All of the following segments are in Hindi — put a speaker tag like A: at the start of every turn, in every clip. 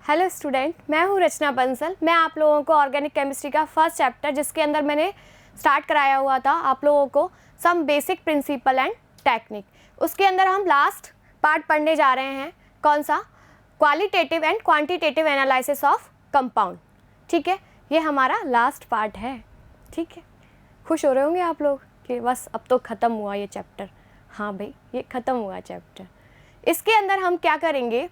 A: हेलो स्टूडेंट, मैं हूँ रचना बंसल। मैं आप लोगों को ऑर्गेनिक केमिस्ट्री का फर्स्ट चैप्टर, जिसके अंदर मैंने स्टार्ट कराया हुआ था आप लोगों को some basic principle and technique, उसके अंदर हम लास्ट पार्ट पढ़ने जा रहे हैं। कौन सा? Qualitative and quantitative analysis of compound. ठीक है, ये हमारा लास्ट पार्ट है। ठीक है, खुश हो रहे होंगे आप लोग कि बस अब तो ख़त्म हुआ ये चैप्टर। हाँ भाई, ये ख़त्म हुआ चैप्टर। इसके अंदर हम क्या करेंगे,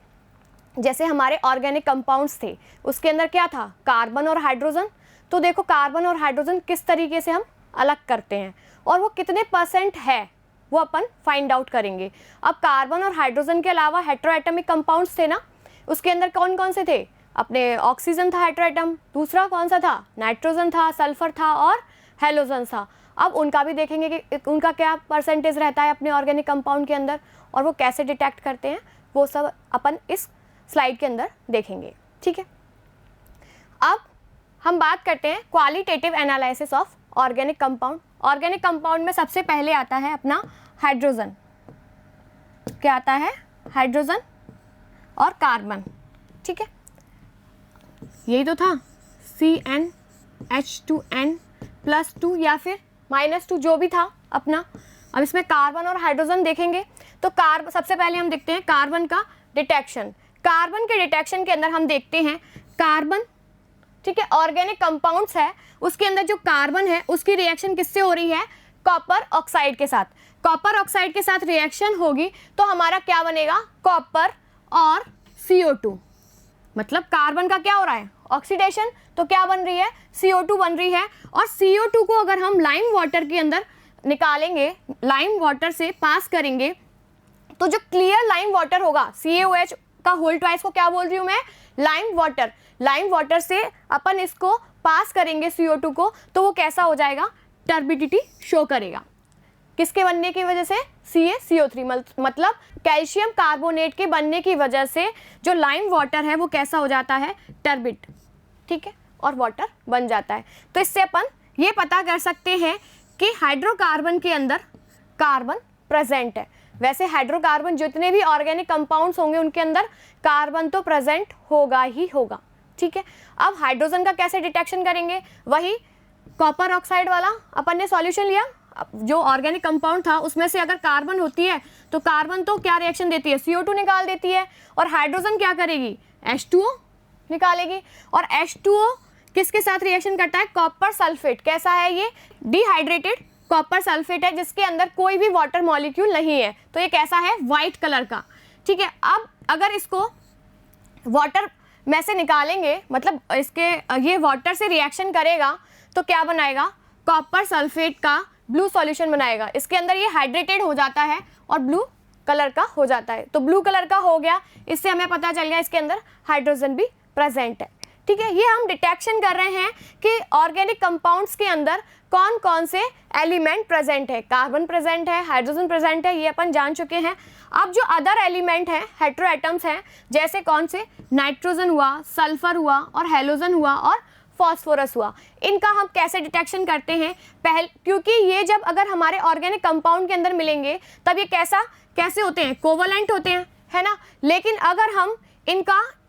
A: जैसे हमारे ऑर्गेनिक कंपाउंड्स थे, उसके अंदर क्या था? कार्बन और हाइड्रोजन। तो देखो, कार्बन और हाइड्रोजन किस तरीके से हम अलग करते हैं और वो कितने परसेंट है वो अपन फाइंड आउट करेंगे। अब कार्बन और हाइड्रोजन के अलावा हेटेरोएटमिक कंपाउंड्स थे ना, उसके अंदर कौन कौन से थे? अपने ऑक्सीजन था हेटेरोएटम, दूसरा कौन सा था? नाइट्रोजन था, सल्फर था और हेलोजन था। अब उनका भी देखेंगे कि उनका क्या परसेंटेज रहता है अपने ऑर्गेनिक कंपाउंड के अंदर और वो कैसे डिटेक्ट करते हैं, वो सब अपन इस स्लाइड के अंदर देखेंगे। ठीक है, अब हम बात करते हैं qualitative analysis of organic compound. Organic compound में सबसे पहले आता है अपना हाइड्रोजन। क्या आता है? हाइड्रोजन और कार्बन। ठीक है, यही तो था, CnH2n+2 या फिर -2, जो भी था अपना। अब इसमें कार्बन और हाइड्रोजन देखेंगे तो सबसे पहले हम देखते हैं कार्बन का डिटेक्शन। कार्बन के डिटेक्शन के अंदर हम देखते हैं कार्बन, ठीक है, ऑर्गेनिक कंपाउंड्स है, उसके अंदर जो कार्बन है उसकी रिएक्शन किससे हो रही है? कॉपर ऑक्साइड के साथ। कॉपर ऑक्साइड के साथ रिएक्शन होगी तो हमारा क्या बनेगा? कॉपर और CO2। मतलब कार्बन का क्या हो रहा है? ऑक्सीडेशन। तो क्या बन रही है? CO2 बन रही है। और CO2 को अगर हम लाइम वाटर के अंदर निकालेंगे, लाइम वाटर से पास करेंगे, तो जो क्लियर लाइम वाटर होगा, CaOH का होल ट्वाइस को क्या बोल रही हूँ मैं? Lime water. लाइम वाटर से अपन इसको पास करेंगे CO2 को, तो वो कैसा हो जाएगा? टर्बिडिटी शो करेगा। किसके बनने की वजह से? CaCO3, मतलब कैल्शियम कार्बोनेट के बनने की वजह से जो लाइम वाटर है वो कैसा हो जाता है? टर्बिड। ठीक है, और वाटर बन जाता है। तो इससे अपन ये पता कर सकते हैं कि हाइड्रोकार्बन के अंदर कार्बन प्रेजेंट है। वैसे हाइड्रोकार्बन जितने भी ऑर्गेनिक कंपाउंड्स होंगे उनके अंदर कार्बन तो प्रेजेंट होगा ही होगा। ठीक है, अब हाइड्रोजन का कैसे डिटेक्शन करेंगे? वही कॉपर ऑक्साइड वाला अपन ने सॉल्यूशन लिया। जो ऑर्गेनिक कंपाउंड था उसमें से अगर कार्बन होती है तो कार्बन तो क्या रिएक्शन देती है? CO2 निकाल देती है। और हाइड्रोजन क्या करेगी? H2O निकालेगी। और H2O किसके साथ रिएक्शन करता है? Copper sulphate. कैसा है ये? डिहाइड्रेटेड कॉपर सल्फेट है, जिसके अंदर कोई भी वाटर मॉलिक्यूल नहीं है। तो ये कैसा है? वाइट कलर का। ठीक है, अब अगर इसको वाटर में से निकालेंगे, मतलब इसके ये वाटर से रिएक्शन करेगा तो क्या बनाएगा? कॉपर सल्फेट का ब्लू सॉल्यूशन बनाएगा। इसके अंदर ये हाइड्रेटेड हो जाता है और ब्लू कलर का हो जाता है। तो ब्लू कलर का हो गया, इससे हमें पता चल गया इसके अंदर हाइड्रोजन भी प्रेजेंट है। ठीक है, ये हम डिटेक्शन कर रहे हैं कि ऑर्गेनिक कंपाउंड्स के अंदर कौन कौन से एलिमेंट प्रेजेंट है। कार्बन प्रेजेंट है, हाइड्रोजन प्रेजेंट है, ये अपन जान चुके हैं। अब जो अदर एलिमेंट हैं, हेटेरोएटम्स हैं, जैसे कौन से? नाइट्रोजन हुआ, सल्फर हुआ और हेलोजन हुआ और फॉस्फोरस हुआ। इनका हम कैसे डिटेक्शन करते हैं? क्योंकि ये जब अगर हमारे ऑर्गेनिक कंपाउंड के अंदर मिलेंगे तब ये कैसे होते हैं? कोवलेंट होते हैं, है ना। लेकिन अगर हम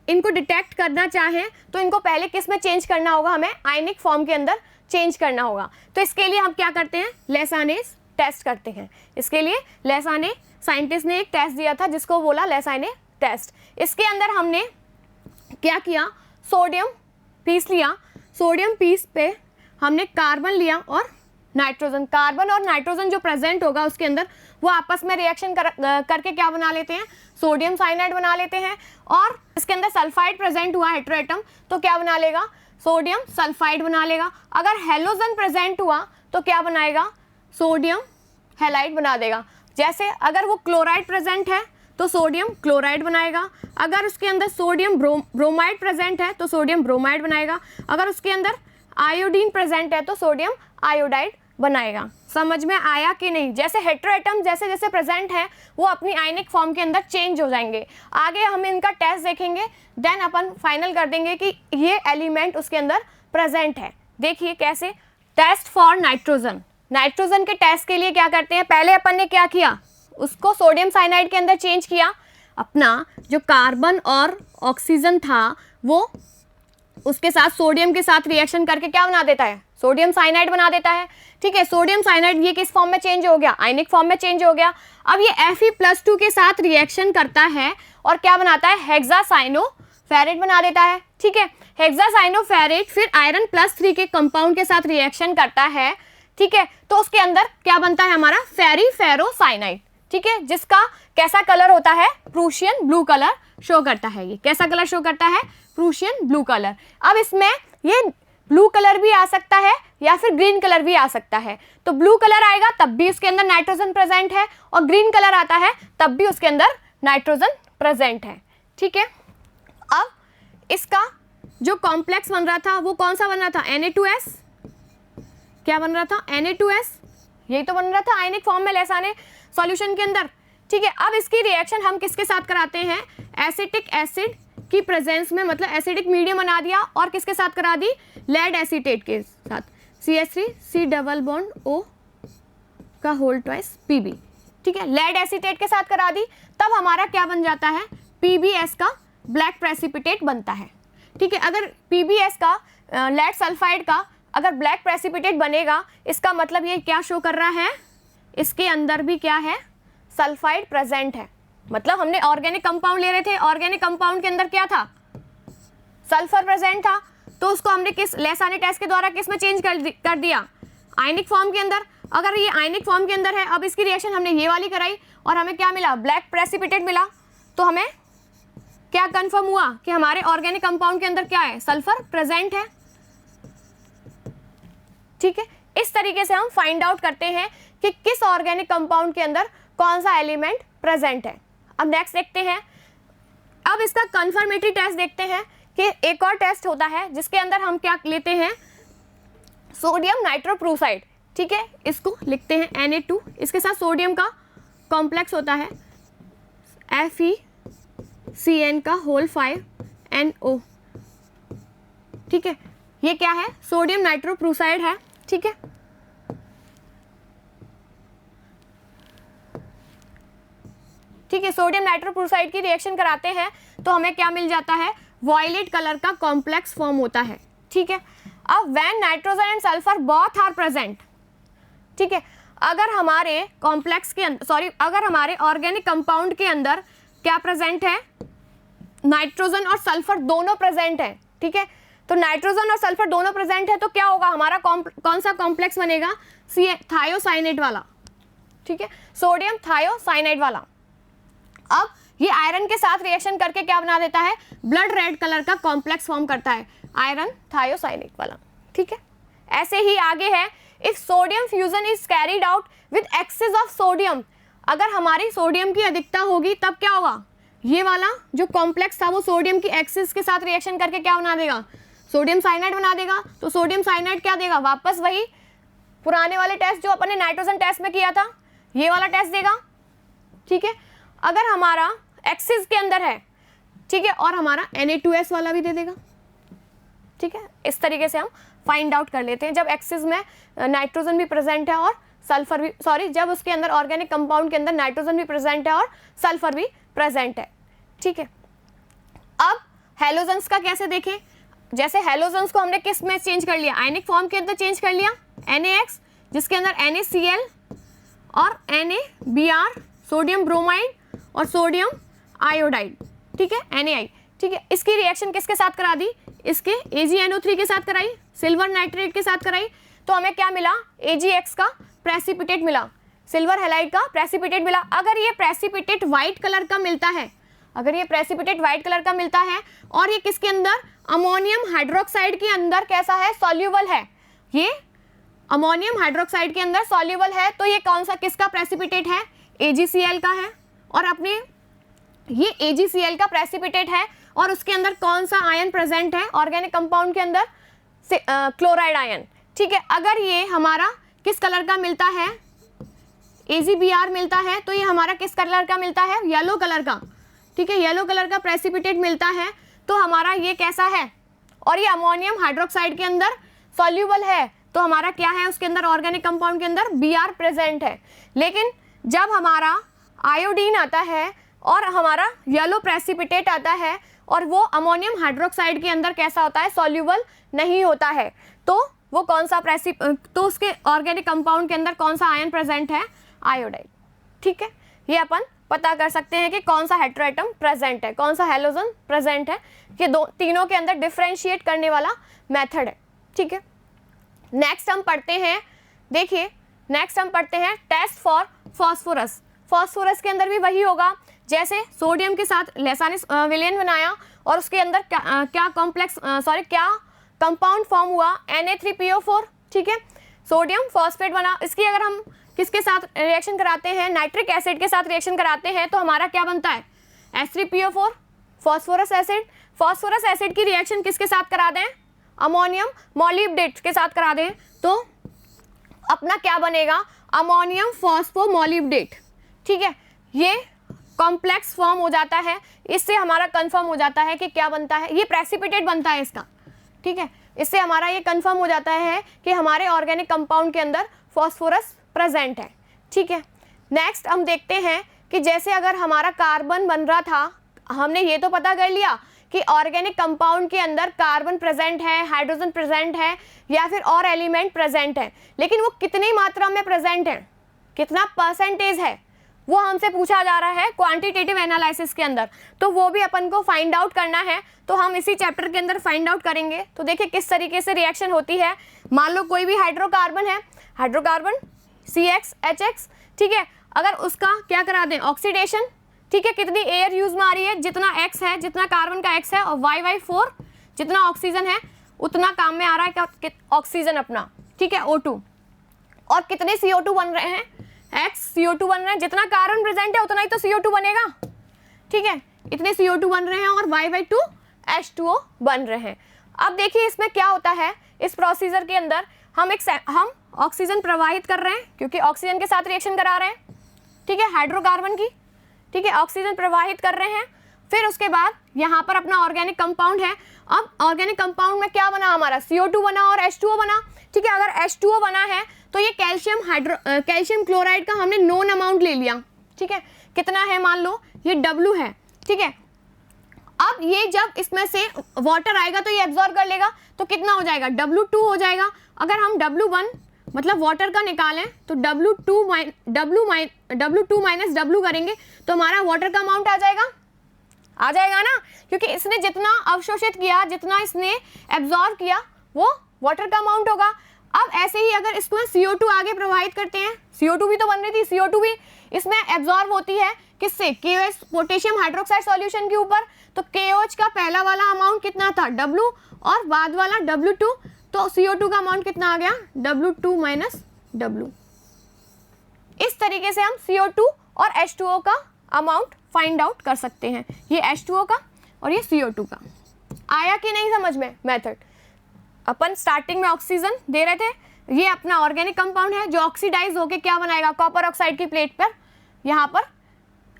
A: इनको डिटेक्ट करना चाहें तो इनको पहले किस में चेंज करना होगा? हमें आयनिक फॉर्म के अंदर चेंज करना होगा। तो इसके लिए हम क्या करते हैं? लेसानेस टेस्ट करते हैं। इसके लिए लेसाने साइंटिस्ट ने एक टेस्ट दिया था जिसको बोला लेसाने टेस्ट। इसके अंदर हमने क्या किया? सोडियम पीस लिया। सोडियम पीस पे हमने कार्बन लिया और नाइट्रोजन। कार्बन और नाइट्रोजन जो प्रेजेंट होगा उसके अंदर, वो आपस में रिएक्शन करके क्या बना लेते हैं? सोडियम साइनाइड बना लेते हैं। और इसके अंदर सल्फाइड प्रेजेंट हुआ हेटेरोएटम, तो क्या बना लेगा? सोडियम सल्फाइड बना लेगा। अगर हेलोजन प्रेजेंट हुआ तो क्या बनाएगा? सोडियम हैलाइड बना देगा। जैसे अगर वो क्लोराइड प्रेजेंट है तो सोडियम क्लोराइड बनाएगा। अगर उसके अंदर सोडियम ब्रोमाइड प्रेजेंट है तो सोडियम ब्रोमाइड बनाएगा। अगर उसके अंदर आयोडीन प्रेजेंट है तो सोडियम आयोडाइड बनाएगा। समझ में आया कि नहीं? जैसे हेटेरोएटम जैसे जैसे प्रेजेंट है वो अपनी आयनिक फॉर्म के अंदर चेंज हो जाएंगे। आगे हम इनका टेस्ट देखेंगे, देन अपन फाइनल कर देंगे कि ये एलिमेंट उसके अंदर प्रेजेंट है। देखिए कैसे। Test for nitrogen. नाइट्रोजन के टेस्ट के लिए क्या करते हैं? पहले अपन ने क्या किया? उसको सोडियम साइनाइड के अंदर चेंज किया। अपना जो कार्बन और ऑक्सीजन था वो उसके साथ सोडियम के साथ रिएक्शन करके क्या बना देता है, सोडियम साइनाइड बना देता है। ठीक है, सोडियम साइनाइड ये किस फॉर्म में चेंज हो गया, आयनिक फॉर्म में चेंज हो गया। अब ये Fe+2 के साथ रिएक्शन करता है और क्या बनाता है, हेक्सासाइनोफेरेट बना देता है। ठीक है, हेक्सासाइनोफेरेट फिर आयरन +3 के कंपाउंड के साथ रिएक्शन करता है। ठीक है, तो उसके अंदर क्या बनता है हमारा, फेरिफेरोसाइनाइड। ठीक है, जिसका कैसा कलर होता है, प्रूशियन ब्लू कलर शो करता है। ये कैसा कलर शो करता है, प्रूशियन ब्लू कलर। अब इसमें ये ब्लू कलर भी आ सकता है या फिर ग्रीन कलर भी आ सकता है। तो ब्लू कलर आएगा तब भी उसके अंदर नाइट्रोजन प्रेजेंट है, और ग्रीन कलर आता है तब भी उसके अंदर नाइट्रोजन प्रेजेंट है। ठीक है, अब इसका जो कॉम्प्लेक्स बन रहा था वो कौन सा बन रहा था, Na2S। क्या बन रहा था, Na2S, यही तो बन रहा था आयनिक फॉर्म में लेसाने सॉल्यूशन के अंदर। ठीक है, अब इसकी रिएक्शन हम किसके साथ कराते हैं, एसिटिक एसिड की प्रेजेंस में, मतलब एसिडिक मीडियम बना दिया और किसके साथ करा दी, लेड एसीटेट के साथ, CH3 C double bond O का होल ट्वाइस Pb। ठीक है, लेड एसीटेट के साथ करा दी, तब हमारा क्या बन जाता है, PbS का ब्लैक प्रेसिपिटेट बनता है। ठीक है, अगर PbS का लेड सल्फाइड का अगर ब्लैक प्रेसिपिटेट बनेगा, इसका मतलब ये क्या शो कर रहा है, इसके अंदर भी क्या है, सल्फाइड प्रेजेंट है। मतलब हमने ऑर्गेनिक कंपाउंड ले रहे थे, ऑर्गेनिक कंपाउंड के अंदर क्या था, सल्फर प्रेजेंट था, तो उसको हमने किस लेसाने टेस्ट के द्वारा किस में चेंज कर दिया, आयनिक फॉर्म के अंदर। अगर ये आयनिक फॉर्म के अंदर है, अब इसकी रिएक्शन हमने ये वाली कराई और हमें क्या मिला, ब्लैक प्रेसिपिटेट मिला, तो हमें क्या कंफर्म हुआ कि हमारे ऑर्गेनिक कंपाउंड के अंदर क्या है, सल्फर प्रेजेंट है। ठीक है, इस तरीके से हम फाइंड आउट करते हैं कि किस ऑर्गेनिक कंपाउंड के अंदर कौन सा एलिमेंट प्रेजेंट है। अब नेक्स्ट देखते हैं, अब इसका कंफर्मेटरी टेस्ट देखते हैं कि एक और टेस्ट होता है जिसके अंदर हम क्या लेते हैं, सोडियम नाइट्रोप्रूसाइड। ठीक है, इसको लिखते हैं Na2, इसके साथ सोडियम का कॉम्प्लेक्स होता है FeCN का होल 5NO। ठीक है, ये क्या है, सोडियम नाइट्रोप्रूसाइड है। ठीक है, ठीक है, सोडियम नाइट्रोप्रूसाइड की रिएक्शन कराते हैं तो हमें क्या मिल जाता है, वॉयलेट कलर का कॉम्प्लेक्स फॉर्म होता है। ठीक है, अब when nitrogen and sulphur both are present. ठीक है, अगर हमारे कॉम्प्लेक्स के अंदर अगर हमारे ऑर्गेनिक कंपाउंड के अंदर क्या प्रेजेंट है, नाइट्रोजन और सल्फर दोनों प्रेजेंट है। ठीक है, तो नाइट्रोजन और सल्फर दोनों प्रेजेंट है तो क्या होगा, हमारा कौन सा कॉम्प्लेक्स बनेगा, थायोसाइनेट वाला। ठीक है, सोडियम थायोसाइनाइड वाला। अब ये आयरन के साथ रिएक्शन करके क्या बना देता है, ब्लड रेड कलर का कॉम्प्लेक्स फॉर्म करता है, आयरन थायोसाइनेट वाला। ठीक है, ऐसे ही आगे है, if sodium fusion is carried out with excess of sodium, अगर हमारी सोडियम की अधिकता होगी तब क्या होगा, ये वाला जो कॉम्प्लेक्स था वो सोडियम की एक्सिस के साथ रिएक्शन करके क्या बना देगा, सोडियम साइनाइड बना देगा। तो सोडियम साइनाइड क्या देगा, वापस वही पुराने वाले टेस्ट जो अपने नाइट्रोजन टेस्ट में किया था, ये वाला टेस्ट देगा। ठीक है, अगर हमारा एक्सिस के अंदर है, ठीक है, और हमारा Na2S वाला भी दे देगा। ठीक है, इस तरीके से हम फाइंड आउट कर लेते हैं जब एक्सिस में नाइट्रोजन भी प्रेजेंट है और सल्फर भी, जब उसके अंदर ऑर्गेनिक कंपाउंड के अंदर नाइट्रोजन भी प्रेजेंट है और सल्फर भी प्रेजेंट है। ठीक है, अब हेलोजन्स का कैसे देखें, जैसे हेलोजन्स को हमने किस में चेंज कर लिया, आयनिक फॉर्म के अंदर चेंज कर लिया, NaX जिसके अंदर NaCl और NaBr, सोडियम ब्रोमाइड और सोडियम आयोडाइड। ठीक है, NaI। ठीक है, इसकी रिएक्शन किसके साथ करा दी, इसके AgNO3 के साथ कराई, सिल्वर नाइट्रेट के साथ कराई, तो हमें क्या मिला, AgX का प्रेसिपिटेट मिला, सिल्वर हैलाइड का प्रेसिपिटेट मिला। अगर ये प्रेसिपिटेट वाइट कलर का मिलता है, अगर ये प्रेसिपिटेट वाइट कलर का मिलता है और ये किसके अंदर, अमोनियम हाइड्रोक्साइड के अंदर कैसा है, सॉल्यूबल है, ये अमोनियम हाइड्रोक्साइड के अंदर सॉल्यूबल है, तो ये कौन सा किसका प्रेसिपिटेट है, AgCl का है। और अपने ये AgCl का प्रेसिपिटेट है और उसके अंदर कौन सा आयन प्रेजेंट है, ऑर्गेनिक कंपाउंड के अंदर क्लोराइड आयन। ठीक है, अगर ये हमारा किस कलर का मिलता है, AgBr मिलता है, तो ये हमारा किस कलर का मिलता है, येलो कलर का। ठीक है, येलो कलर का प्रेसिपिटेट मिलता है, तो हमारा ये कैसा है, और ये अमोनियम हाइड्रोक्साइड के अंदर सॉल्यूबल है, तो हमारा क्या है, उसके अंदर ऑर्गेनिक कंपाउंड के अंदर Br प्रेजेंट है। लेकिन जब हमारा आयोडीन आता है और हमारा येलो प्रेसिपिटेट आता है, और वो अमोनियम हाइड्रोक्साइड के अंदर कैसा होता है, सॉल्यूबल नहीं होता है। तो वो कौन सा तो उसके ऑर्गेनिक कंपाउंड के अंदर कौन सा आयन प्रेजेंट है, आयोडाइड। ठीक है, ये अपन पता कर सकते हैं कि कौन सा हेटेरोएटम प्रेजेंट है, कौन सा हैलोजन प्रेजेंट है, कि तीनों के अंदर डिफरेंशिएट करने वाला मेथड है। ठीक है, नेक्स्ट हम पढ़ते हैं, देखिए नेक्स्ट हम पढ़ते हैं टेस्ट फॉर फॉस्फोरस। फॉस्फोरस के अंदर भी वही होगा, जैसे सोडियम के साथ लेसानिस विलेन बनाया और उसके अंदर क्या कंपाउंड फॉर्म हुआ, Na3PO4। ठीक है, सोडियम फॉस्फेट बना। इसकी अगर हम किसके साथ रिएक्शन कराते हैं, नाइट्रिक एसिड के साथ रिएक्शन कराते हैं, तो हमारा क्या बनता है, H3PO4 phosphorous acid. Phosphorous acid की रिएक्शन किसके साथ करा दें, अमोनियम मोलिब्डेट के साथ करा दें, तो अपना क्या बनेगा, अमोनियम फॉस्फोमोलिब्डेट। ठीक है, ये कॉम्प्लेक्स फॉर्म हो जाता है, इससे हमारा कंफर्म हो जाता है कि क्या बनता है, ये प्रेसिपिटेट बनता है इसका। ठीक है, इससे हमारा ये कंफर्म हो जाता है कि हमारे ऑर्गेनिक कंपाउंड के अंदर फॉस्फोरस प्रेजेंट है। ठीक है, नेक्स्ट हम देखते हैं कि जैसे अगर हमारा कार्बन बन रहा था, हमने ये तो पता कर लिया कि ऑर्गेनिक कंपाउंड के अंदर कार्बन प्रेजेंट है, हाइड्रोजन प्रेजेंट है या फिर और एलिमेंट प्रेजेंट है, लेकिन वो कितनी मात्रा में प्रेजेंट है, कितना परसेंटेज है, वो हमसे पूछा जा रहा है क्वांटिटेटिव एनालिसिस के अंदर। तो वो भी अपन को फाइंड आउट करना है, तो हम इसी चैप्टर के अंदर फाइंड आउट करेंगे। तो देखिए किस तरीके से रिएक्शन होती है। मान लो कोई भी हाइड्रोकार्बन है, हाइड्रोकार्बन CH-HX, ठीक है, अगर उसका क्या करा दें, ऑक्सीडेशन। ठीक है, कितनी एयर यूज में आ रही है, जितना X है, जितना कार्बन का X है, और Y/4 जितना ऑक्सीजन है उतना काम में आ रहा है ऑक्सीजन अपना। ठीक है, O2। और कितने CO2 बन रहे हैं, X CO2 बन रहे हैं, जितना कार्बन प्रेजेंट है उतना ही तो CO2 बनेगा। ठीक है, इतने CO2 बन रहे हैं और Y/2 H2O बन रहे हैं। अब देखिए इसमें क्या होता है, इस प्रोसीजर के अंदर हम ऑक्सीजन प्रवाहित कर रहे हैं, क्योंकि ऑक्सीजन के साथ रिएक्शन करा रहे हैं। ठीक है, हाइड्रोकार्बन की, ठीक है, ऑक्सीजन प्रवाहित कर रहे हैं। फिर उसके बाद यहाँ पर अपना ऑर्गेनिक कंपाउंड है। अब ऑर्गेनिक कंपाउंड में क्या बना हमारा, CO2 बना और H2O बना। ठीक है, अगर H2O बना है तो ये कैल्शियम क्लोराइड का हमने नोन अमाउंट ले लिया। ठीक है, कितना है, मान लो ये W है। ठीक है, अब ये जब इसमें से वाटर आएगा तो ये एब्जॉर्ब कर लेगा, तो कितना हो जाएगा, W2 हो जाएगा। अगर हम W1 मतलब वाटर का निकालें तो W2 माइनस W करेंगे तो हमारा वाटर का अमाउंट आ जाएगा ना, क्योंकि इसने जितना अवशोषित किया, जितना इसने एब्जॉर्ब किया, वो वाटर का अमाउंट होगा। अब ऐसे ही अगर इसको CO2 आगे प्रवाहित करते हैं, CO2 भी तो बन रही थी, CO2 भी इसमें एब्जॉर्ब होती है किससे, KOH पोटेशियम हाइड्रोक्साइड सॉल्यूशन के ऊपर। तो KOH का पहला वाला अमाउंट कितना था, W, और बाद वाला W2, तो CO2 का अमाउंट कितना आ गया, W2 माइनस W। इस तरीके से हम CO2 और H2O का अमाउंट फाइंड आउट कर सकते हैं। ये H2O का और ये CO2 का। आया कि नहीं समझ में मेथड। अपन स्टार्टिंग में ऑक्सीजन दे रहे थे, ये अपना ऑर्गेनिक कंपाउंड है जो ऑक्सीडाइज होके क्या बनाएगा, कॉपर ऑक्साइड की प्लेट पर यहाँ पर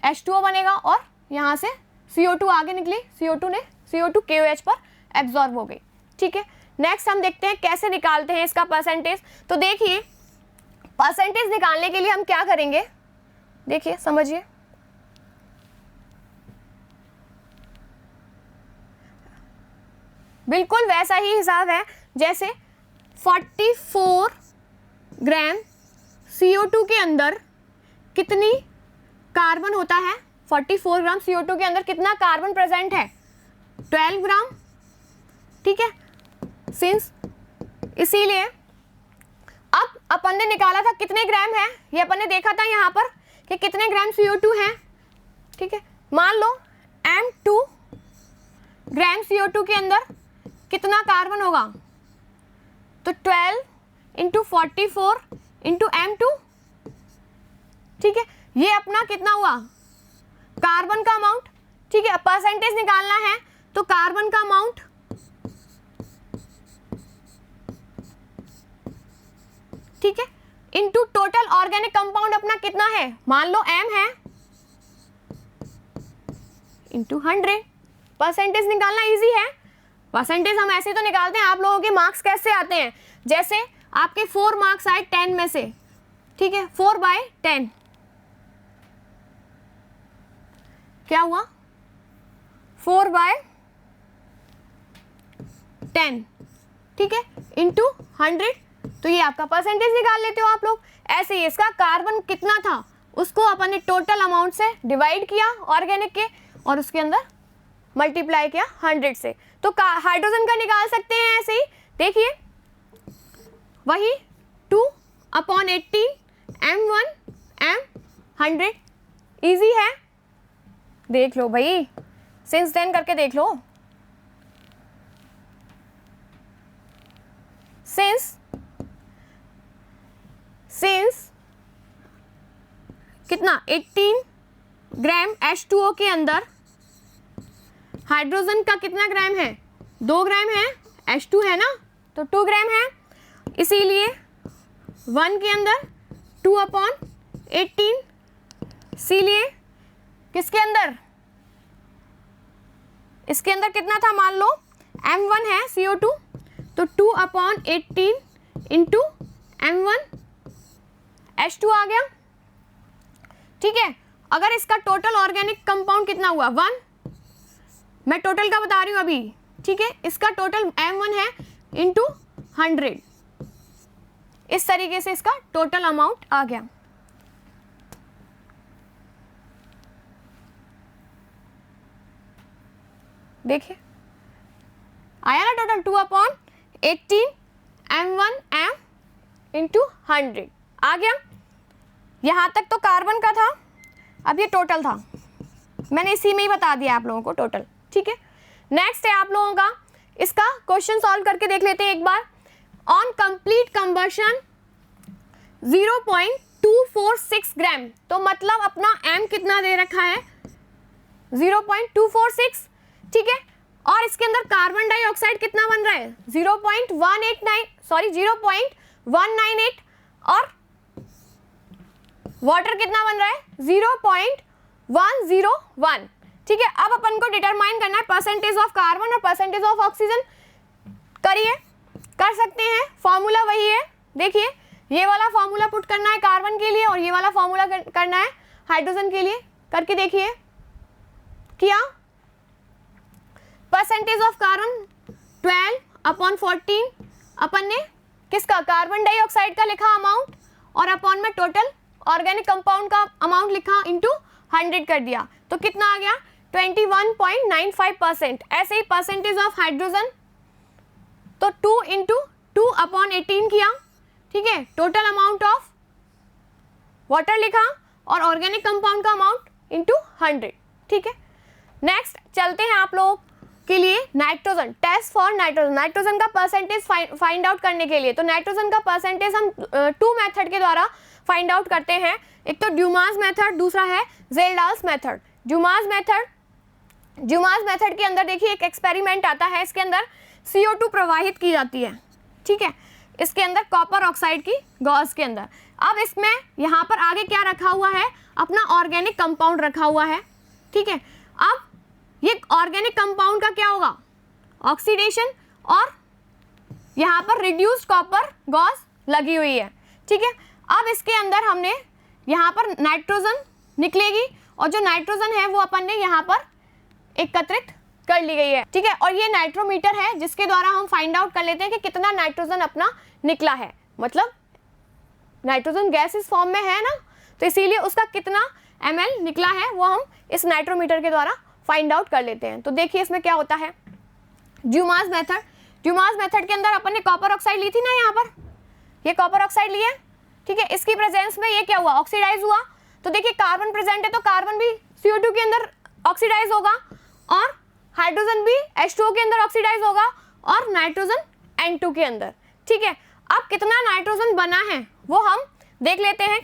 A: H2O बनेगा और यहाँ से CO2 आगे निकली, CO2 KOH पर एब्जॉर्ब हो गई। ठीक है, नेक्स्ट हम देखते हैं कैसे निकालते हैं इसका परसेंटेज। तो देखिए परसेंटेज निकालने के लिए हम क्या करेंगे, देखिए समझिए। बिल्कुल वैसा ही हिसाब है जैसे 44 ग्राम CO2 के अंदर कितनी कार्बन होता है, 44 ग्राम CO2 के अंदर कितना कार्बन प्रेजेंट है, 12 ग्राम। ठीक है, सिंस इसीलिए अब अपन ने निकाला था कितने ग्राम है, ये अपन ने देखा था यहाँ पर कि कितने ग्राम CO2 है। ठीक है, मान लो M2 ग्राम CO2 के अंदर कितना कार्बन होगा, तो 12 इंटू 44 इंटू M2। ठीक है, ये अपना कितना हुआ, कार्बन का अमाउंट। ठीक है, परसेंटेज निकालना है तो कार्बन का अमाउंट, ठीक है, इंटू टोटल ऑर्गेनिक कंपाउंड अपना कितना है, मान लो M है, इंटू 100। परसेंटेज निकालना इजी है। परसेंटेज हम ऐसे तो निकालते हैं, आप लोगों के मार्क्स कैसे आते हैं, जैसे आपके 4 मार्क्स आए 10 में से। ठीक है, 4/10 क्या हुआ, 4/10 10, ठीक है, इंटू 100, तो ये आपका परसेंटेज निकाल लेते हो आप लोग। ऐसे ही इसका कार्बन कितना था उसको अपन ने टोटल अमाउंट से डिवाइड किया ऑर्गेनिक के, और उसके अंदर मल्टीप्लाई किया 100 से। तो हाइड्रोजन का निकाल सकते हैं ऐसे ही, देखिए वही 2/18 M1 M100, इजी है, देख लो भाई, सिंस देन करके देख लो। सिंस कितना 18 ग्राम H2O के अंदर हाइड्रोजन का कितना ग्राम है, 2 ग्राम है, H2 है ना, तो 2 ग्राम है, इसीलिए 1 के अंदर 2/18, इसीलिए किसके अंदर, इसके अंदर कितना था, मान लो M1 है CO2, तो 2/18 इंटू M1 H2 आ गया, ठीक है। अगर इसका टोटल ऑर्गेनिक कंपाउंड कितना हुआ 1, मैं टोटल का बता रही हूँ अभी, ठीक है, इसका टोटल M1 है इंटू 100, इस तरीके से इसका टोटल अमाउंट आ गया। देखिए आया ना टोटल 2/18 M1 M इंटू 100 आ गया। यहाँ तक तो कार्बन का था, अब ये टोटल था, मैंने इसी में ही बता दिया आप लोगों को टोटल, ठीक है। नेक्स्ट है आप लोगों का, इसका क्वेश्चन सॉल्व करके देख लेते हैं एक बार। ऑन कंप्लीट कंबशन 0.246 ग्राम, तो मतलब अपना M कितना दे रखा है 0.246, ठीक है, और इसके अंदर कार्बन डाइऑक्साइड कितना बन रहा है 0.198 और वाटर कितना बन रहा है 0.101, ठीक है। अब अपन को डिटरमाइन करना है परसेंटेज ऑफ कार्बन और परसेंटेज ऑफ ऑक्सीजन। करिए, कर सकते हैं, फॉर्मूला वही है, देखिए ये वाला फॉर्मूला पुट करना है कार्बन के लिए और ये वाला फॉर्मूला करना है हाइड्रोजन के लिए, करके देखिए। किया, परसेंटेज ऑफ कार्बन 12/14, अपन ने किसका कार्बन डाइऑक्साइड का लिखा अमाउंट और अपॉन में टोटल ऑर्गेनिक कंपाउंड का अमाउंट लिखा इंटू 100 कर दिया, तो कितना आ गया 21.95%। ऐसे ही परसेंटेज ऑफ हाइड्रोजन तो 2 इंटू 2/18 किया, ठीक है, टोटल अमाउंट ऑफ वाटर लिखा और ऑर्गेनिक कंपाउंड का अमाउंट इंटू 100, ठीक है। नेक्स्ट चलते हैं आप लोगों के लिए nitrogen, test for nitrogen. Nitrogen का परसेंटेज फाइंड आउट करने के लिए, तो नाइट्रोजन का परसेंटेज हम 2 मेथड के द्वारा फाइंड आउट करते हैं, एक तो ड्यूमास मेथड, दूसरा है ज़ेल्डाल्स मेथड। ड्यूमास मेथड के अंदर देखिए एक एक्सपेरिमेंट आता है, इसके अंदर CO2 प्रवाहित की जाती है, ठीक है, इसके अंदर कॉपर ऑक्साइड की गॉस के अंदर। अब इसमें यहाँ पर आगे क्या रखा हुआ है, अपना ऑर्गेनिक कंपाउंड रखा हुआ है, ठीक है। अब ये ऑर्गेनिक कंपाउंड का क्या होगा, ऑक्सीडेशन, और यहाँ पर रिड्यूस्ड कॉपर गॉस लगी हुई है, ठीक है। अब इसके अंदर हमने यहाँ पर नाइट्रोजन निकलेगी और जो नाइट्रोजन है वो अपन ने यहाँ पर एकत्रित कर ली गई है, ठीक है। और ये नाइट्रोमीटर है जिसके द्वारा हम फाइंड आउट कर लेते हैं कि कितना नाइट्रोजन अपना निकला है, मतलब नाइट्रोजन गैस इस फॉर्म में है ना, तो इसीलिए उसका कितना ml निकला है वो हम इस नाइट्रोमीटर के द्वारा फाइंड आउट कर लेते हैं। तो देखिए इसमें क्या होता है, ड्यूमास मेथड के अंदर अपन ने कॉपर ऑक्साइड ली थी ना, यहाँ पर ये कॉपर ऑक्साइड ली है, ठीक है। इसकी प्रेजेंस में ये क्या हुआ, ऑक्सीडाइज हुआ, तो देखिए कार्बन प्रेजेंट है तो कार्बन भी CO2 के अंदर ऑक्सीडाइज होगा और हाइड्रोजन भी H2O के अंदर ऑक्सीडाइज होगा और नाइट्रोजन N2 के अंदर, ठीक है। अब कितना नाइट्रोजन बना है वो हम देख लेते हैं,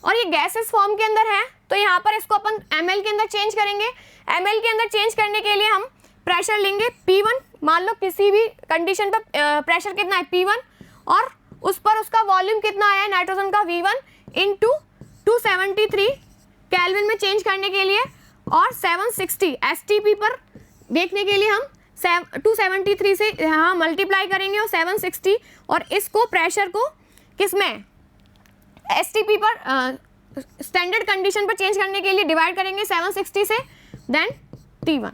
A: और ये गैसेस फॉर्म के अंदर है, तो यहाँ पर इसको अपन ml के अंदर चेंज करेंगे। ml के अंदर चेंज करने के लिए हम प्रेशर लेंगे P1, मान लो किसी भी कंडीशन पर प्रेशर कितना है P1, और उस पर उसका वॉल्यूम कितना आया है नाइट्रोजन का V1 इंटू 273 केल्विन में चेंज करने के लिए, और 760 STP पर देखने के लिए हम 273 से यहाँ मल्टीप्लाई करेंगे और 760, और इसको प्रेशर को किस में STP पर स्टैंडर्ड कंडीशन पर चेंज करने के लिए डिवाइड करेंगे 760 से, देन T1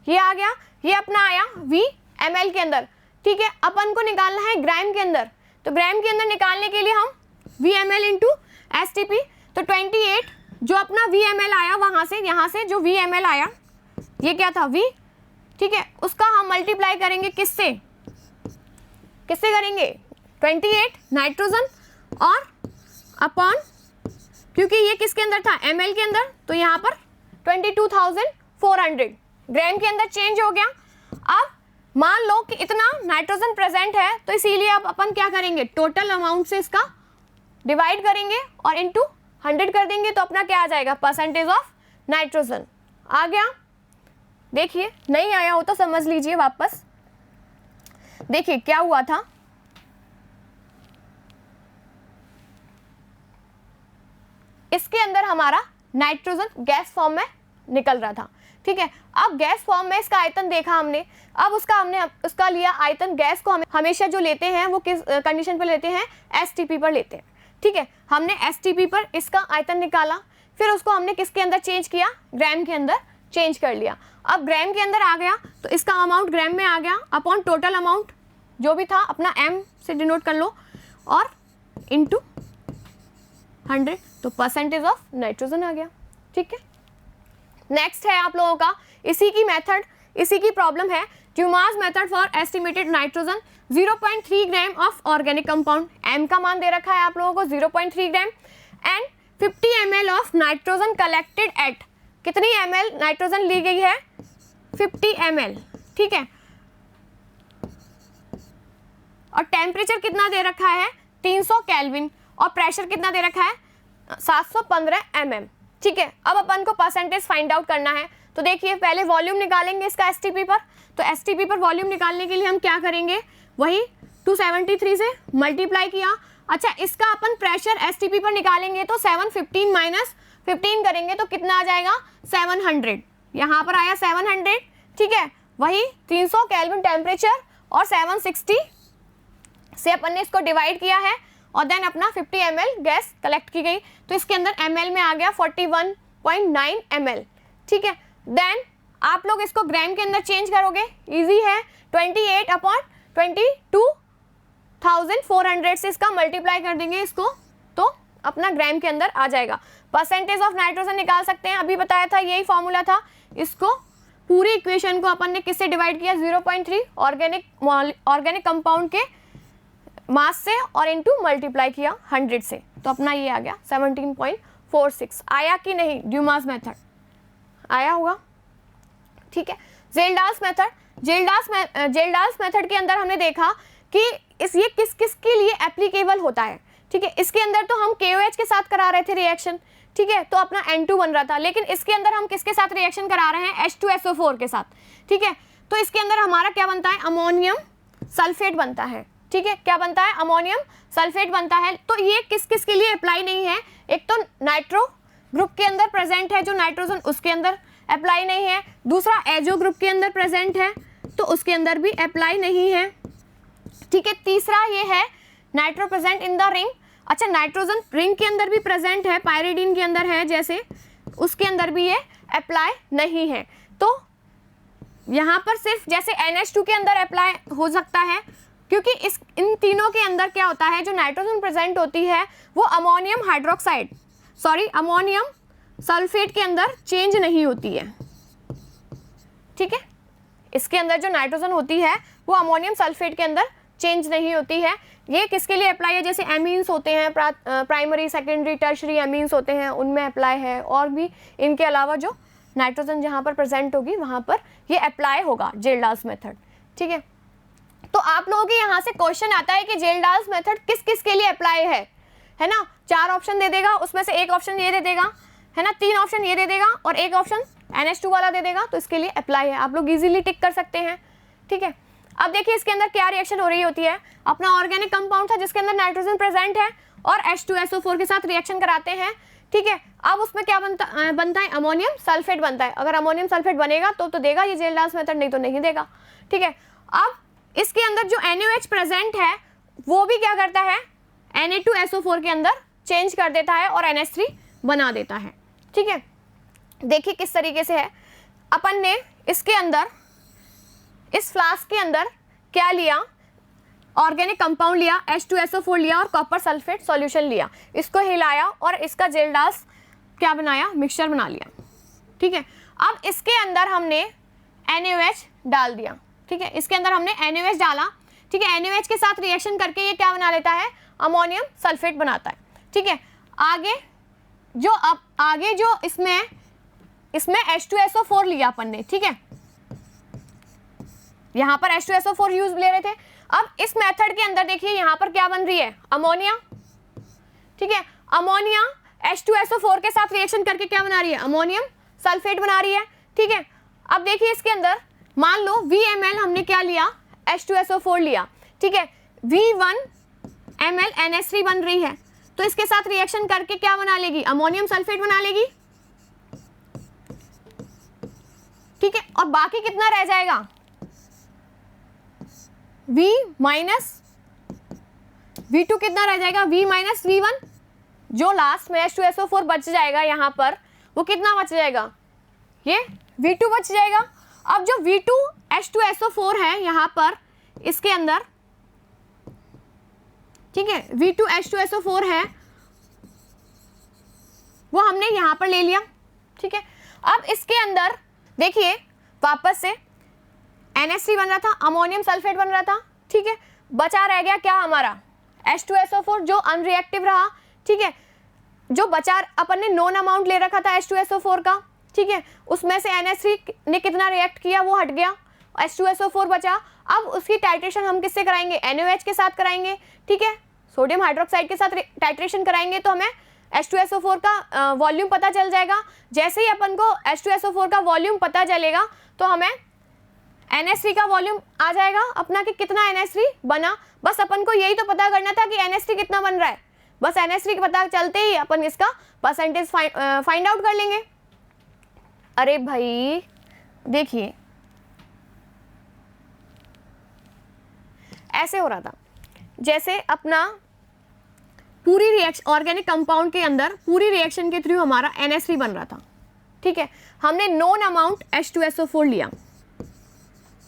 A: ये आ गया, ये अपना आया V ml के अंदर। ठीक है, अपन को निकालना है ग्राम के अंदर, तो ग्राम के अंदर निकालने के लिए हम VmL इंटू STP, तो 28 जो अपना VmL आया वहाँ से, यहाँ से जो VmL आया ये क्या था V, ठीक है, उसका हम मल्टीप्लाई करेंगे किससे, किससे करेंगे 28 नाइट्रोजन और अपॉन, क्योंकि ये किसके अंदर था ml के अंदर, तो यहाँ पर 22,400 ग्राम के अंदर चेंज हो गया। अब मान लो कि इतना नाइट्रोजन प्रेजेंट है, तो इसीलिए अब अपन क्या करेंगे, टोटल अमाउंट से इसका डिवाइड करेंगे और इनटू 100 कर देंगे, तो अपना क्या आ जाएगा, परसेंटेज ऑफ नाइट्रोजन आ गया। देखिए नहीं आया हो तो समझ लीजिए वापस, देखिए क्या हुआ था, इसके अंदर हमारा नाइट्रोजन गैस फॉर्म में निकल रहा था, ठीक है। अब गैस फॉर्म में इसका आयतन देखा हमने, अब उसका लिया आयतन, गैस को हमेशा जो लेते हैं वो किस कंडीशन पर लेते हैं, STP पर लेते हैं, ठीक है। हमने STP पर इसका आयतन निकाला, फिर उसको हमने किसके अंदर चेंज किया, ग्राम के अंदर चेंज कर लिया। अब ग्राम के अंदर आ गया तो इसका अमाउंट ग्राम में आ गया, अपॉन टोटल अमाउंट जो भी था अपना M से डिनोट कर लो और इनटू 100, तो परसेंटेज ऑफ नाइट्रोजन आ गया, ठीक है। नेक्स्ट है आप लोगों का इसी की मेथड, इसी की प्रॉब्लम है, Dumas method for estimated nitrogen 0.3 gram of organic compound, M का मान दे रखा है आप लोगों को 0.3 gram and 50 ml of nitrogen collected at, कितनी ml नाइट्रोजन ली गई है, 50 ml, ठीक है। और टेम्परेचर कितना दे रखा है 300 केल्विन और प्रेशर कितना दे रखा है 715 mm, ठीक है। अब अपन को परसेंटेज फाइंड आउट करना है, तो देखिए पहले वॉल्यूम निकालेंगे इसका STP पर, तो STP पर वॉल्यूम निकालने के लिए हम क्या करेंगे, वही 273 से मल्टीप्लाई किया। अच्छा इसका अपन प्रेशर STP पर निकालेंगे तो 715 माइनस 15 करेंगे तो कितना आ जाएगा 700, यहाँ पर आया 700, ठीक है। वही 300 केल्विन टेम्परेचर और 760 से अपन ने इसको डिवाइड किया है और देन अपना 50 ml गैस कलेक्ट की गई, तो इसके अंदर ml में आ गया 41.9 ml, ठीक है। देन आप लोग इसको ग्राम के अंदर चेंज करोगे, इजी है, 28 अपॉन 22,400 से इसका मल्टीप्लाई कर देंगे इसको, तो अपना ग्राम के अंदर आ जाएगा। परसेंटेज ऑफ नाइट्रोजन निकाल सकते हैं, अभी बताया था यही फॉर्मूला था। इसको पूरी इक्वेशन को अपन ने किससे डिवाइड किया, 0.3 ऑर्गेनिक कंपाउंड के मास से और इनटू मल्टीप्लाई किया 100 से, तो अपना ये आ गया 17.46। आया कि नहीं, ड्यूमास मेथड आया होगा, ठीक है। जेल्डास मेथड, जेल्डास मेथड के अंदर हमने देखा कि ये किस किस के लिए एप्लीकेबल होता है, ठीक है। इसके अंदर तो हम KOH के साथ करा रहे थे रिएक्शन, ठीक है, तो अपना N2 बन रहा था, लेकिन इसके अंदर हम किसके साथ रिएक्शन करा रहे हैं, H2SO4 के साथ, ठीक है। तो इसके अंदर हमारा क्या बनता है, अमोनियम सल्फेट बनता है, ठीक है। क्या बनता है, अमोनियम सल्फेट बनता है। तो ये किस किस के लिए अप्लाई नहीं है, एक तो नाइट्रो ग्रुप के अंदर प्रेजेंट है जो नाइट्रोजन, उसके अंदर अप्लाई नहीं है। दूसरा एजो ग्रुप के अंदर प्रेजेंट है तो उसके अंदर भी अप्लाई नहीं है, ठीक है। तीसरा ये है nitro present in the ring, अच्छा नाइट्रोजन रिंग के अंदर भी प्रेजेंट है, पायरिडीन के अंदर है जैसे, उसके अंदर भी ये अप्लाई नहीं है। तो यहाँ पर सिर्फ जैसे NH2 के अंदर अप्लाई हो सकता है, क्योंकि इन तीनों के अंदर क्या होता है, जो नाइट्रोजन प्रेजेंट होती है वो अमोनियम सल्फेट के अंदर चेंज नहीं होती है, ठीक है। इसके अंदर जो नाइट्रोजन होती है वो अमोनियम सल्फेट के अंदर चेंज नहीं होती है। ये किसके लिए अप्लाई है, जैसे एमीन्स होते हैं, प्राइमरी सेकेंडरी टर्शरी एमीन्स होते हैं, उनमें अप्लाई है, और भी इनके अलावा जो नाइट्रोजन जहाँ पर प्रेजेंट होगी वहाँ पर ये अप्लाई होगा जेल्डास मेथड, ठीक है। तो आप लोगों के यहाँ से क्वेश्चन आता है कि जेल्डास मेथड किस किस के लिए अप्लाई है ना। 4 ऑप्शन दे देगा, उसमें से एक ऑप्शन ये दे देगा, है ना, 3 ऑप्शन ये दे देगा और एक ऑप्शन NH2 वाला दे देगा, तो इसके लिए अप्लाई है। आप लोग इजीली टिक कर सकते हैं, ठीक है। अब देखिए इसके अंदर क्या रिएक्शन हो रही होती है, अपना ऑर्गेनिक कंपाउंड था जिसके अंदर नाइट्रोजन प्रेजेंट है और H2SO4 के साथ रिएक्शन कराते हैं, ठीक है। अब उसमें क्या बनता है, अमोनियम सल्फेट बनता है। अगर अमोनियम सल्फेट बनेगा तो देगा ये जेल्डास मेथड, नहीं तो नहीं देगा, ठीक है। अब इसके अंदर जो NaOH प्रेजेंट है वो भी क्या करता है, Na2SO4 के अंदर चेंज कर देता है और NH3 बना देता है, ठीक है। देखिए किस तरीके से है, अपन ने इसके अंदर इस फ्लास्क के अंदर क्या लिया, ऑर्गेनिक कंपाउंड लिया, H2SO4 लिया और कॉपर सल्फेट सॉल्यूशन लिया, इसको हिलाया और इसका जेल डास क्या बनाया, मिक्सचर बना लिया। ठीक है, अब इसके अंदर हमने NaOH डाल दिया। ठीक है, इसके अंदर हमने NaOH डाला। ठीक है, NaOH के साथ रिएक्शन करके ये क्या बना लेता है, अमोनियम सल्फेट बनाता है। ठीक है, आगे जो इसमें H2SO4 लिया अपन ने। ठीक है, यहाँ पर H2SO4 यूज ले रहे थे। अब इस मेथड के अंदर देखिए यहाँ पर क्या बन रही है, अमोनिया। ठीक है, अमोनिया H2SO4 के साथ रिएक्शन करके क्या बना रही है, अमोनियम सल्फेट बना रही है। ठीक है, अब देखिए इसके अंदर मान लो VMl हमने क्या लिया, H2SO4 लिया। ठीक है, V1 ml NH3 बन रही है, तो इसके साथ रिएक्शन करके क्या बना लेगी, अमोनियम सल्फेट बना लेगी। ठीक है, और बाकी कितना रह जाएगा, V माइनस V2 कितना रह जाएगा, V माइनस V1, जो लास्ट में H2SO4 बच जाएगा यहाँ पर, वो कितना बच जाएगा, ये V2 बच जाएगा। अब जो V2 H2SO4 है यहाँ पर इसके अंदर, ठीक है, V2 H2SO4 है, वो हमने यहाँ पर ले लिया। ठीक है, अब इसके अंदर देखिए वापस से NH3 बन रहा था, अमोनियम सल्फेट बन रहा था। ठीक है, बचा रह गया क्या हमारा, H2SO4 जो अनरिएक्टिव रहा। ठीक है, जो बचा अपन ने नॉन अमाउंट ले रखा था H2SO4 का। ठीक है, उसमें से NH3 ने कितना रिएक्ट किया, वो हट गया, H2SO4 बचा। अब उसकी टाइट्रेशन हम किससे कराएंगे, NaOH के साथ कराएंगे। ठीक है, सोडियम हाइड्रोक्साइड के साथ टाइट्रेशन कराएंगे तो हमें H2SO4 का वॉल्यूम पता चल जाएगा। जैसे ही अपन को H2SO4 का वॉल्यूम पता चलेगा तो हमें NH3 का वॉल्यूम आ जाएगा अपना कि कितना NH3 बना। बस अपन को यही तो पता करना था कि NH3 कितना बन रहा है। बस NH3 पता चलते ही अपन इसका परसेंटेज फाइंड आउट कर लेंगे। अरे भाई देखिए ऐसे हो रहा था, जैसे अपना पूरी रिएक्शन ऑर्गेनिक कंपाउंड के अंदर पूरी रिएक्शन के थ्रू हमारा NH3 बन रहा था। ठीक है, हमने नॉन अमाउंट H2SO4 लिया।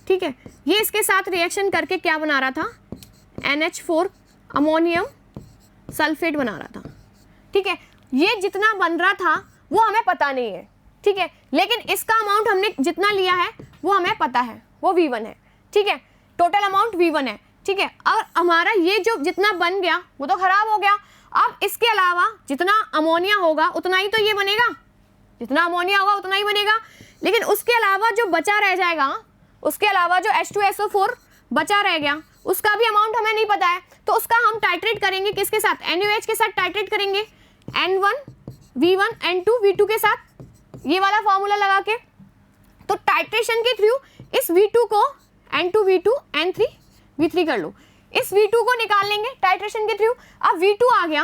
A: ठीक है, ये इसके साथ रिएक्शन करके क्या बना रहा था, NH4 अमोनियम सल्फेट बना रहा था। ठीक है, ये जितना बन रहा था वो हमें पता नहीं है। ठीक है, लेकिन इसका अमाउंट हमने जितना लिया है वो हमें पता है, वो V1 है। ठीक है, टोटल अमाउंट V1 है। ठीक है, और हमारा ये जो जितना बन गया वो तो खराब हो गया। अब इसके अलावा जितना अमोनिया होगा उतना ही तो ये बनेगा, जितना अमोनिया होगा उतना ही बनेगा। लेकिन उसके अलावा जो बचा रह जाएगा, उसके अलावा जो H2SO4 बचा रह गया, उसका भी अमाउंट हमें नहीं पता है। तो उसका हम टाइट्रेट करेंगे किसके साथ, NaOH के साथ टाइट्रेट करेंगे, N1 V1 N2 V2 के साथ, ये वाला फॉर्मूला लगा के। तो टाइट्रेशन के थ्रू इस V2 को N2 V2 N3 V3 कर लो, इस V2 को निकाल लेंगे टाइट्रेशन के थ्रू। अब V2 आ गया,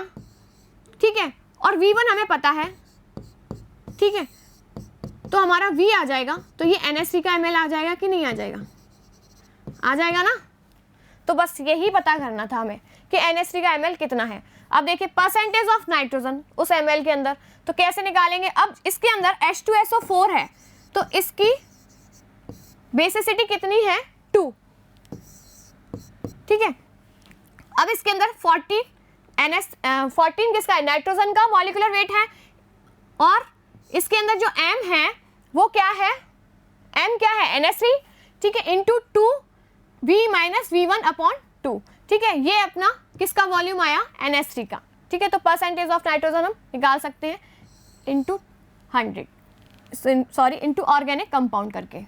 A: ठीक है, और V1 हमें पता है। ठीक है, तो हमारा V आ जाएगा, तो ये NH3 का ml आ जाएगा कि नहीं आ जाएगा, आ जाएगा ना। तो बस यही पता करना था हमें कि NH3 का ml कितना है। अब देखिए परसेंटेज ऑफ नाइट्रोजन उस ml के अंदर, तो कैसे निकालेंगे। अब इसके अंदर H2SO4 है, तो इसकी बेसिसिटी कितनी है, 2। ठीक है, अब इसके अंदर 14 किसका है, नाइट्रोजन का मॉलिक्यूलर वेट है, और इसके अंदर जो M है वो क्या है, M क्या है, NH3। ठीक है, into 2 V minus V1 upon 2। ठीक है, ये अपना किसका वॉल्यूम आया, NH3 का। ठीक है, तो परसेंटेज ऑफ नाइट्रोजन हम निकाल सकते हैं into 100, sorry into organic compound करके।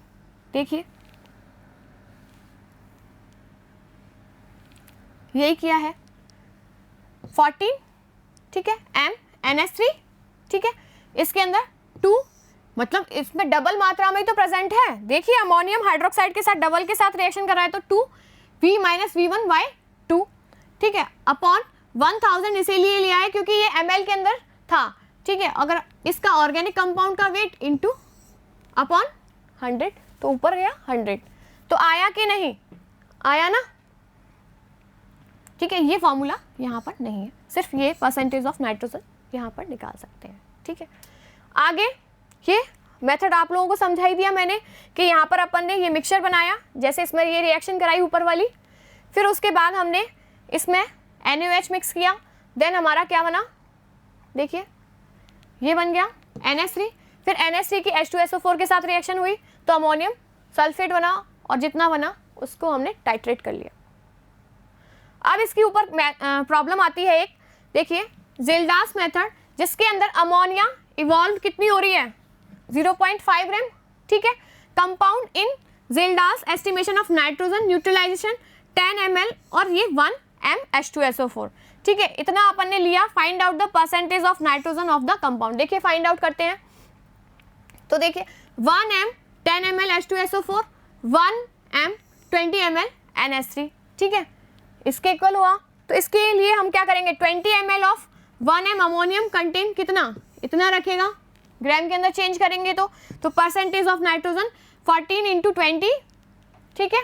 A: देखिए यही किया है, 14, ठीक है, M NH3, ठीक है, इसके अंदर 2, मतलब इसमें डबल मात्रा में तो प्रेजेंट है। देखिए अमोनियम हाइड्रोक्साइड के साथ डबल के साथ रिएक्शन कर रहा है, तो 2 V माइनस V1 बाई 2। ठीक है, अपॉन 1000 इसीलिए लिया है क्योंकि ये ml के अंदर था। ठीक है, अगर इसका ऑर्गेनिक कंपाउंड का वेट इंटू अपॉन 100, तो ऊपर गया 100, तो आया कि नहीं आया ना। ठीक है, ये फॉर्मूला यहाँ पर नहीं है, सिर्फ ये परसेंटेज ऑफ नाइट्रोजन यहाँ पर निकाल सकते हैं। ठीक है, आगे ये मेथड आप लोगों को समझाई दिया मैंने कि यहाँ पर अपन ने ये मिक्सचर बनाया, जैसे इसमें ये रिएक्शन कराई ऊपर वाली, फिर उसके बाद हमने इसमें NaOH मिक्स किया, देन हमारा क्या बना, देखिए ये बन गया NH3, फिर NH3 की H2SO4 के साथ रिएक्शन हुई तो अमोनियम सल्फेट बना, और जितना बना उसको हमने टाइट्रेट कर लिया। अब इसके ऊपर प्रॉब्लम आती है एक, देखिए ज़ेल्डास मेथड, जिसके अंदर अमोनिया इवॉल्व कितनी हो रही है, 0.5 ग्राम, ठीक है। Compound in Kjeldahl's estimation of nitrogen neutralization 10 ml और ये 1 m H2SO4, ठीक है। इतना अपन ने लिया। Find out the percentage of nitrogen of the compound, देखिए फाइंड आउट करते हैं। तो देखिए 1 m 10 ml H2SO4, 1 m 20 ml NH3, ठीक है, इसके इक्वल हुआ। तो इसके लिए हम क्या करेंगे, 20 ml of 1 m ammonium contain कितना, इतना रखेगा, ग्राम के अंदर चेंज करेंगे तो परसेंटेज ऑफ नाइट्रोजन 14 × 20, ठीक है,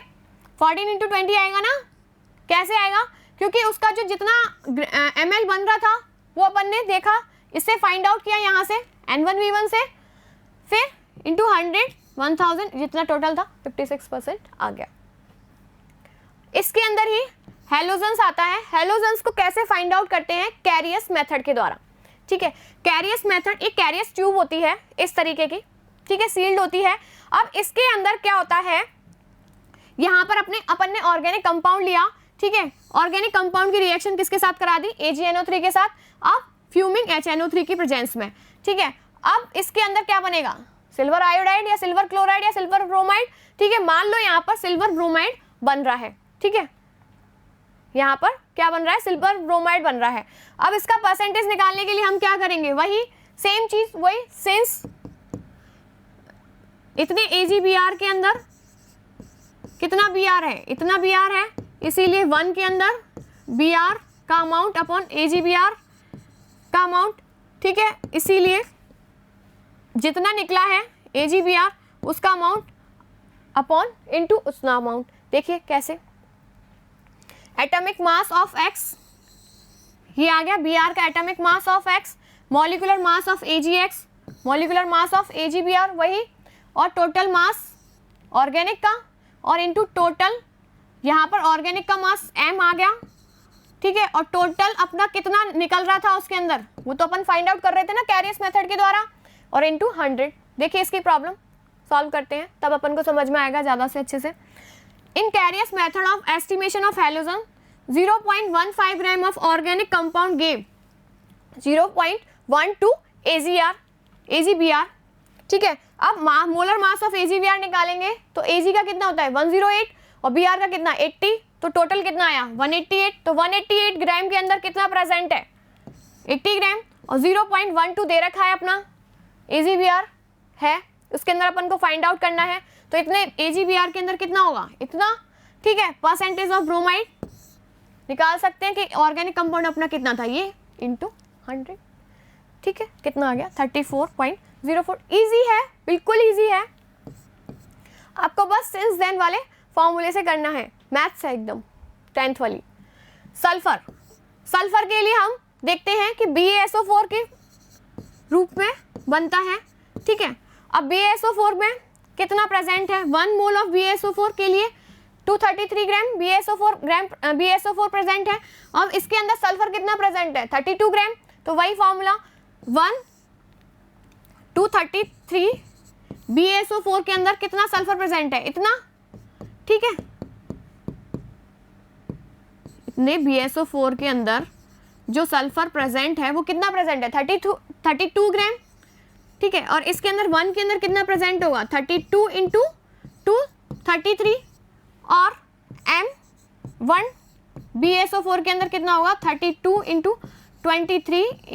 A: 14 × 20 आएगा ना। कैसे आएगा, क्योंकि उसका जो जितना ml बन रहा था वो अपन ने देखा, इससे फाइंड आउट किया यहाँ से N1V1 से, फिर इंटू 100 1000 जितना टोटल था 56% आ गया। इसके अंदर ही हेलोजेंस आता है। हेलोजेंस को कैसे फाइंड आउट करते हैं, कैरियस मेथड के द्वारा, ठीक है। कैरियस मेथड, एक कैरियस ट्यूब होती है इस तरीके की, ठीक है, सील्ड होती है। अब इसके अंदर क्या होता है, यहाँ पर अपन ने ऑर्गेनिक कंपाउंड लिया, ठीक है, ऑर्गेनिक कंपाउंड की रिएक्शन किसके साथ करा दी, AgNO3 के साथ, अब फ्यूमिंग HNO3 की प्रेजेंस में, ठीक है। अब इसके अंदर क्या बनेगा, सिल्वर आयोडाइड या सिल्वर क्लोराइड या सिल्वर ब्रोमाइड, ठीक है। मान लो यहाँ पर सिल्वर ब्रोमाइड बन रहा है, ठीक है, यहाँ पर क्या बन रहा है, सिल्वर ब्रोमाइड बन रहा है। अब इसका परसेंटेज निकालने के लिए हम क्या करेंगे, वही सेम चीज, वही सिंस इतने AgBr के अंदर कितना Br है, इतना Br है, इसीलिए 1 के अंदर Br का अमाउंट अपॉन AgBr का अमाउंट, ठीक है, इसीलिए जितना निकला है AgBr उसका अमाउंट अपॉन इनटू उतना अमाउंट। देखिए कैसे, एटॉमिक मास ऑफ X, ये आ गया Br का atomic mass of X, molecular mass of AgX, molecular mass of AgBr वही, और टोटल मास ऑर्गेनिक का, और इनटू टोटल यहाँ पर ऑर्गेनिक का मास M आ गया, ठीक है, और टोटल अपना कितना निकल रहा था उसके अंदर, वो तो अपन फाइंड आउट कर रहे थे ना कैरियस मेथड के द्वारा, और इनटू 100। देखिए इसकी प्रॉब्लम सॉल्व करते हैं, तब अपन को समझ में आएगा ज़्यादा से अच्छे से। In Carius method of estimation of halogen 0.15 gram of organic compound gave 0.12 AgBr, ठीक है। अब मोलर मास ऑफ AgBr निकालेंगे तो Ag का कितना होता है 108 और Br का कितना 80, तो टोटल कितना आया 188। तो 188 ग्राम के अंदर कितना प्रेजेंट है 80 ग्राम, और 0.12 दे रखा है अपना AgBr है, उसके अंदर अपन को फाइंड आउट करना है। तो इतने AgBr के अंदर कितना होगा इतना, ठीक है। परसेंटेज ऑफ ब्रोमाइड निकाल सकते हैं कि ऑर्गेनिक कंपाउंड अपना कितना था, ये इंटू 100, ठीक है, कितना आ गया 34.04। इजी है, बिल्कुल इजी है, आपको बस सिंस देन वाले फॉर्मूले से करना है, मैथ्स है एकदम 10th वाली। सल्फर, सल्फर के लिए हम देखते हैं कि BaSO4 के रूप में बनता है, ठीक है। अब BaSO4 में कितना प्रेजेंट है, 1 मोल ऑफ BaSO4 के लिए 233 ग्राम BaSO4 प्रेजेंट है। अब इसके अंदर सल्फर कितना प्रेजेंट है 32 ग्राम, तो वही फॉर्मूला 233 BaSO4 के अंदर कितना सल्फर प्रेजेंट है, इतना, ठीक है। इतने BaSO4 के अंदर जो सल्फर प्रेजेंट है वो कितना प्रेजेंट है 32 ग्राम, ठीक है। और इसके अंदर 1 के अंदर कितना प्रेजेंट होगा 32 × 2 33, और M1 BaSO4 के अंदर कितना होगा 32 × 23 ×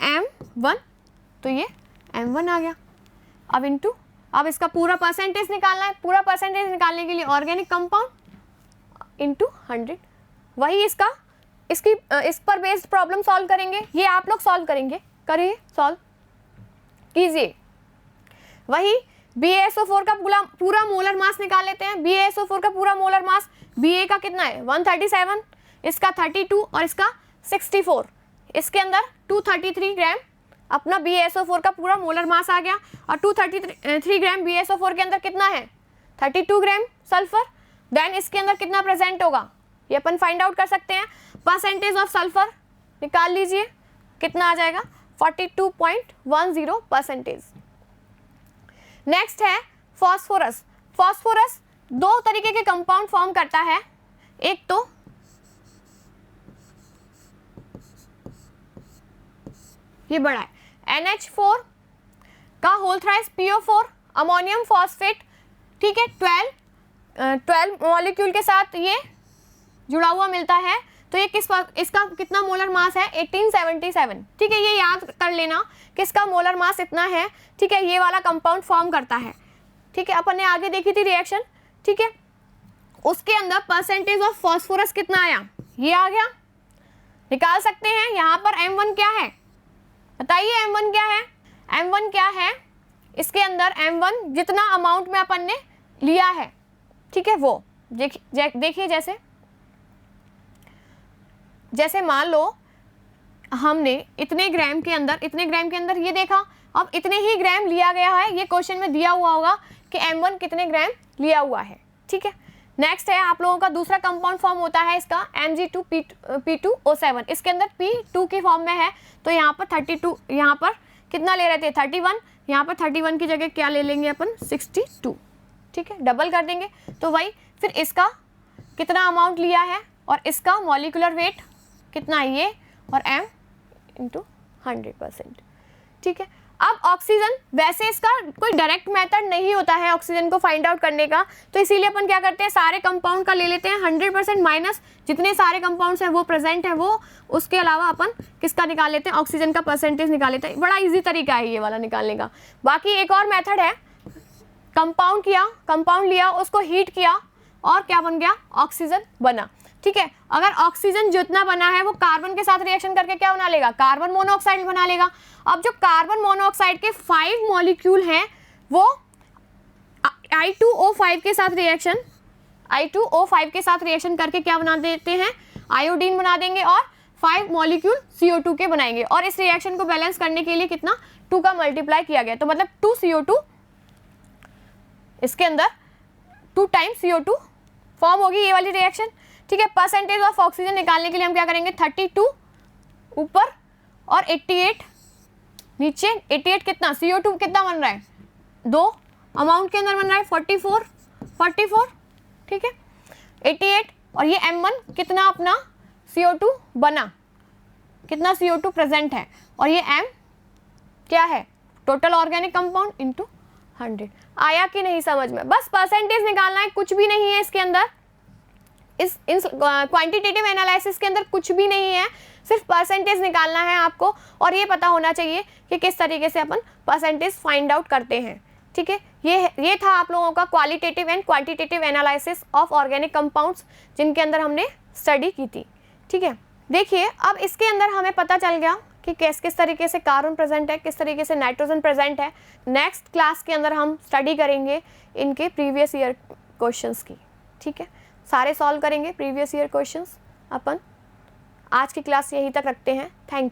A: M1, तो ये M1 आ गया। अब इसका पूरा परसेंटेज निकालना है। पूरा परसेंटेज निकालने के लिए ऑर्गेनिक कंपाउंड इंटू 100, वही इस पर बेस्ड प्रॉब्लम सॉल्व करेंगे। ये आप लोग सॉल्व करेंगे, करिए सॉल्व कीजिए। वही BaSO4 का पूरा मोलर मास निकाल लेते हैं। BaSO4 का पूरा मोलर मास Ba का कितना है 137, इसका 32 और इसका 64, इसके अंदर 233 ग्राम अपना BaSO4 का पूरा मोलर मास आ गया। और 233 ग्राम BaSO4 के अंदर कितना है 32 ग्राम सल्फर, देन इसके अंदर कितना प्रेजेंट होगा ये अपन फाइंड आउट कर सकते हैं। परसेंटेज ऑफ सल्फर निकाल लीजिए, कितना आ जाएगा 42.10%। नेक्स्ट है फॉस्फोरस। फॉस्फोरस दो तरीके के कंपाउंड फॉर्म करता है, एक तो ये बड़ा है NH4 का whole thrice PO4 ammonium phosphate, ठीक है, 12 मॉलिक्यूल के साथ ये जुड़ा हुआ मिलता है। तो ये इसका कितना मोलर मास है 1877, ठीक है, ये याद कर लेना किसका मोलर मास इतना है, ठीक है, ये वाला कंपाउंड फॉर्म करता है, ठीक है। अपन ने आगे देखी थी रिएक्शन, ठीक है, उसके अंदर परसेंटेज ऑफ फॉस्फोरस कितना आया, ये आ गया, निकाल सकते हैं। यहाँ पर M1 क्या है बताइए, M1 क्या है, M1 क्या है, इसके अंदर M1 जितना अमाउंट में अपन ने लिया है, ठीक है, वो देखिए जैसे मान लो हमने इतने ग्राम के अंदर ये देखा, अब इतने ही ग्राम लिया गया है, ये क्वेश्चन में दिया हुआ होगा कि M1 कितने ग्राम लिया हुआ है, ठीक है। नेक्स्ट है आप लोगों का दूसरा कंपाउंड फॉर्म होता है इसका Mg2P2O7, इसके अंदर P2 की फॉर्म में है, तो यहाँ पर 32, यहाँ पर कितना ले रहे थे 31, यहाँ पर 31 की जगह क्या ले लेंगे अपन 62, ठीक है, डबल कर देंगे। तो वही फिर इसका कितना अमाउंट लिया है और इसका मॉलिक्यूलर वेट कितना है ये, और M × 100%, ठीक है। अब ऑक्सीजन, वैसे इसका कोई डायरेक्ट मेथड नहीं होता है ऑक्सीजन को फाइंड आउट करने का, तो इसीलिए अपन क्या करते हैं सारे कंपाउंड का ले लेते हैं 100% माइनस जितने सारे कंपाउंड्स हैं वो प्रेजेंट है वो, उसके अलावा अपन किसका निकाल लेते हैं ऑक्सीजन का परसेंटेज निकाल लेते हैं। बड़ा इजी तरीका है ये वाला निकालने का। बाकी एक और मेथड है, कंपाउंड लिया, उसको हीट किया और क्या बन गया ऑक्सीजन बना, ठीक है। अगर ऑक्सीजन जितना बना है वो कार्बन के साथ रिएक्शन करके क्या बना लेगा, कार्बन मोनोऑक्साइड बना लेगा। अब जो कार्बन मोनोऑक्साइड के 5 मॉलिक्यूल हैं वो I2O5 के साथ रिएक्शन करके क्या बना देते हैं, आयोडीन बना देंगे और 5 मॉलिक्यूल CO2 के बनाएंगे। और इस रिएक्शन को बैलेंस करने के लिए कितना 2 का मल्टीप्लाई किया गया, तो मतलब 2 CO2, इसके अंदर 2 टाइम्स CO2 फॉर्म होगी ये वाली रिएक्शन, ठीक है। परसेंटेज ऑफ ऑक्सीजन निकालने के लिए हम क्या करेंगे 32 ऊपर और 88 नीचे, 88 कितना CO2 कितना बन रहा है 2 अमाउंट के अंदर बन रहा है 44, ठीक है, 88 और ये M1 कितना अपना CO2 बना, कितना CO2 प्रेजेंट है, और ये M क्या है टोटल ऑर्गेनिक कंपाउंड इंटू 100। आया कि नहीं समझ में, बस परसेंटेज निकालना है, कुछ भी नहीं है इसके अंदर, इस क्वांटिटेटिव एनालिसिस के अंदर कुछ भी नहीं है, सिर्फ परसेंटेज निकालना है आपको, और ये पता होना चाहिए कि किस तरीके से अपन परसेंटेज फाइंड आउट करते हैं, ठीक है। ये था आप लोगों का qualitative and quantitative analysis of organic compounds जिनके अंदर हमने स्टडी की थी, ठीक है। देखिए अब इसके अंदर हमें पता चल गया कि किस तरीके से कार्बन प्रेजेंट है, किस तरीके से नाइट्रोजन प्रेजेंट है। नेक्स्ट क्लास के अंदर हम स्टडी करेंगे इनके प्रीवियस ईयर क्वेश्चंस की, ठीक है, सारे सॉल्व करेंगे प्रीवियस ईयर क्वेश्चंस अपन। आज की क्लास यहीं तक रखते हैं, थैंक यू।